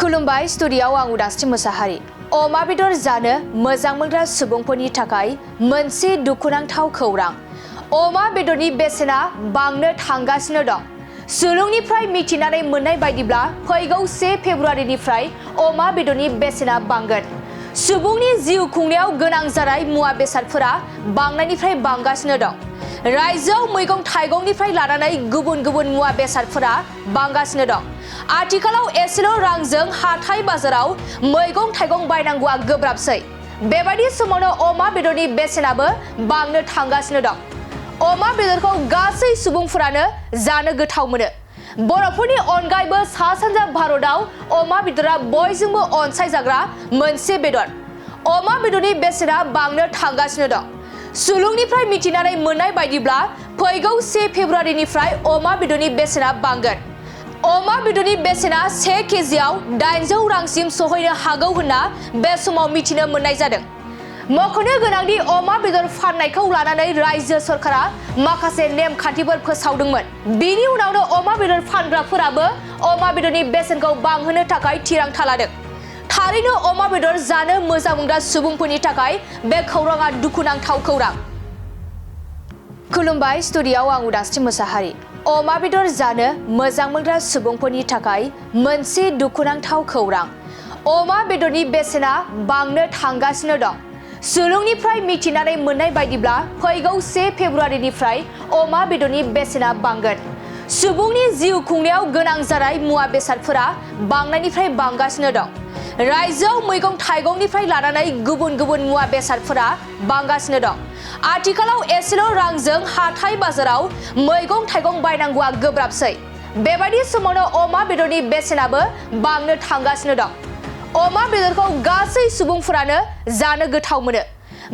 खुलुमबाय स्टुडियाव आं उदांस्रि मोसाहारि। अमा बेदर जानो मोजां मोनग्रा सुबुंफोरनि थाखाय मोनसे दुखुनांथाव खौरां। अमा बेदरनि बेसेना बांनो थांगासिनो दं। सुलुंनिफ्राय मिथिनानै मोननाय बायदिब्ला फैगौ 1 फेब्रुआरिनिफ्राय अमा बेदरनि बेसेना बांगोन। सुबुंनि जिउ खुंनायाव गोनां जानाय मुवा बेसादफोरा बांनायनिफ्राय बांगासिनो दं। रायजोआव मैगं थाइगंनिफ्राय लानानै गुबुन गुबुन मुवा बेसादफोरा बांगासिनो दं। आथिखालाव एसेल' रांजों हाथाय बाजाराव मैगं थाइगं बायनांगौआ गोब्राबसै। बेबायदि समावनो अमा बेदरनि बेसेनाबो बांनो थांगासिनो दं। अमा बेदरखौ गासै सुबुंफोरानो जानो गोथाव मोनो। बर'फोरनि अनगायैबो सा सानजा भारतआव अमा बेदरा बयजोंबो अनसायजाग्रा मोनसे बेदर। अमा बेदरनि बेसेना बांनो थांगासिनो दं। सुलुंनिफ्राय मिथिनानै मोननाय बायदिब्ला फैगौ 1 फेब्रुआरिनिफ्राय अमा बेदरनि बेसेना बांगोन। अमा बेदरनि बेसेना 1 केजिआव 800 रांसिम सहैनो हागौ होनना बे समाव मिथिनो मोननाय जादों। मख'नो गोनांदि अमा बेदर फाननायखौ लानानै रायजो सरकारा माखासे नेमखान्थिफोर फोसावदोंमोन। बिनि उनावनो अमा बेदर फानग्राफोराबो अमा बेदरनि बेसेनखौ बांहोनो थाखाय थिरांथा लादों। थारैनो अमा बेदर जानो मोजां मोनग्रा सुबुंफोरनि थाखाय बे खौराङा दुखुनांथाव खौरां। खुलुमबाय स्टुडियाव आं उदांस्रि मोसाहारि। अमा बेदर जानो मोजां मोनग्रा सुबुंफोरनि थाखाय मोनसे दुखुनांथाव खौरां। अमा बेदरनि बेसेना बांनो थांगासिनो दं। सुलुंनिफ्राय मिथिनानै मोननाय बायदिब्ला फैगौ 1 फेब्रुआरिनिफ्राय अमा बेदरनि बेसेना बांगोन। सुबुंनि जिउ खुंनायाव गोनां जानाय मुवा बेसादफोरा बांनायनिफ्राय बांगासिनो दं। रायजोआव मैगं थाइगंनिफ्राय लानानै गुबुन गुबुन मुवा बेसादफोरा बांगासिनो दं। आथिखालाव एसेल' रांजों हाथाय बाजाराव मैगं थाइगं बायनांगौआ गोब्राबसै। बेबायदि समावनो अमा बेदरनि बेसेनाबो बांनो थांगासिनो दं। अमा बेदरखौ गासै सुबुंफोरानो जानो गोथाव मोनो।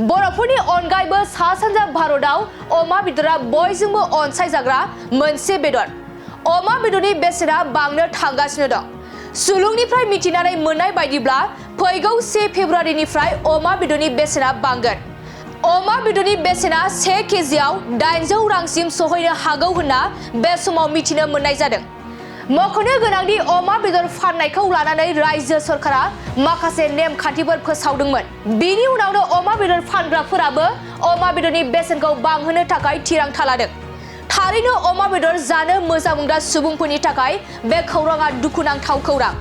बर'फोरनि अनगायैबो सा सानजा भारतआव अमा बेदरा बयजोंबो अनसायजाग्रा मोनसे बेदर। अमा बेदरनि बेसेना बांनो थांगासिनो दं। सुलुंनिफ्राय मिथिनानै मोननाय बायदिब्ला फैगौ 1 फेब्रुआरिनिफ्राय अमा बेदरनि बेसेना बांगोन। अमा बेदरनि बेसेना 1 केजिआव 800 रांसिम सहैनो हागौ होनना बे समाव मिथिनो मोननाय जादों। मख'नो गोनांदि अमा बेदर फाननायखौ लानानै रायजो सरकारा माखासे नेमखान्थिफोर फोसावदोंमोन। बिनि उनावनो अमा बेदर फानग्राफोराबो अमा बेदरनि बेसेनखौ बांहोनो थाखाय थिरांथा लादों। थारैनो अमा बेदर जानो मोजां मोनग्रा सुबुंफोरनि थाखाय बे खौराङा दुखुनांथाव खौरां।